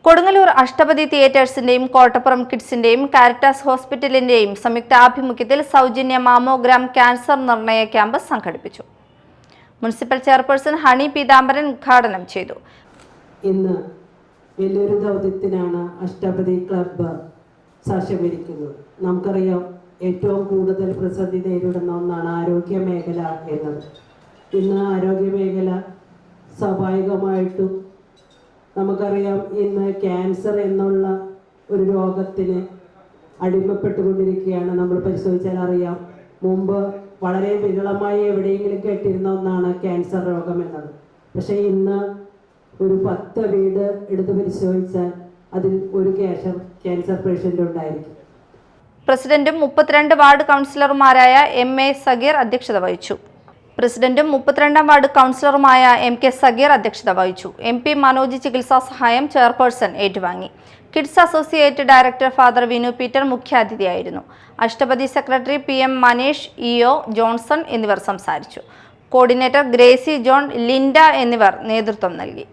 Kodungallur Ashtapadi തിയേറ്റേഴ്സിന്റെയും Kottappuram കിഡ്സിന്റെയും Caritas ഹോസ്പിറ്റലിന്റെയും സംയുക്താഭിമുഖ്യത്തിൽ സൗജന്യ mammogram cancer നിർണയ camp സംഘടിപ്പിച്ചു. മുനിസിപ്പൽ ചെയർപേഴ്സൺ ഹണി പീതാംബരൻ ഉദ്ഘാടനം ചെയ്തു. ഇന്ന് വലിയൊരു ദൗത്യത്തിനാണ് അഷ്ടപതി ക്ലബ്ബ് സാക്ഷ്യം വഹിക്കുന്നത്. നമുക്കറിയാം, ഏറ്റവും കൂടുതൽ പ്രതിസന്ധി നേരിടുന്ന ഒന്നാണ് ആരോഗ്യ മേഖല എന്നത്. ഇന്ന് ആരോഗ്യ മേഖല സ്വാഭാവികമായിട്ടും നമുക്കറിയാം, ഇന്ന് ക്യാൻസർ എന്നുള്ള ഒരു രോഗത്തിന് അടിമപ്പെട്ടുകൊണ്ടിരിക്കുകയാണ്. നമ്മൾ പരിശോധിച്ചാൽ അറിയാം, മുമ്പ് വളരെ വിരളമായി എവിടെയെങ്കിലും കേട്ടിരുന്ന ഒന്നാണ് ക്യാൻസർ രോഗം എന്നത്. പക്ഷേ ഇന്ന് ഒരു 10 വീട് എടുത്ത് പരിശോധിച്ചാൽ അതിൽ ഒരു ക്യാൻസർ പേഷ്യൻ്റ് ഉണ്ടായിരിക്കും. പ്രസിഡന്റും 32 വാർഡ് കൗൺസിലർമാരായ MA സഗീർ അധ്യക്ഷത വഹിച്ചു. പ്രസിഡന്റും 32ാം വാർഡ് കൗൺസിലറുമായ MK സഗീർ അധ്യക്ഷത വഹിച്ചു. MP മനോജ് ചികിത്സാ സഹായം ചെയർപേഴ്സൺ ഏറ്റുവാങ്ങി. Kids associate director father Vinu Peter മുഖ്യാതിഥിയായിരുന്നു. Ashtapathi secretary PM Maneesh, EO Johnson എന്നിവർ സംസാരിച്ചു. കോർഡിനേറ്റർ ഗ്രേസി ജോൺ, ലിൻഡ എന്നിവർ നേതൃത്വം നൽകി.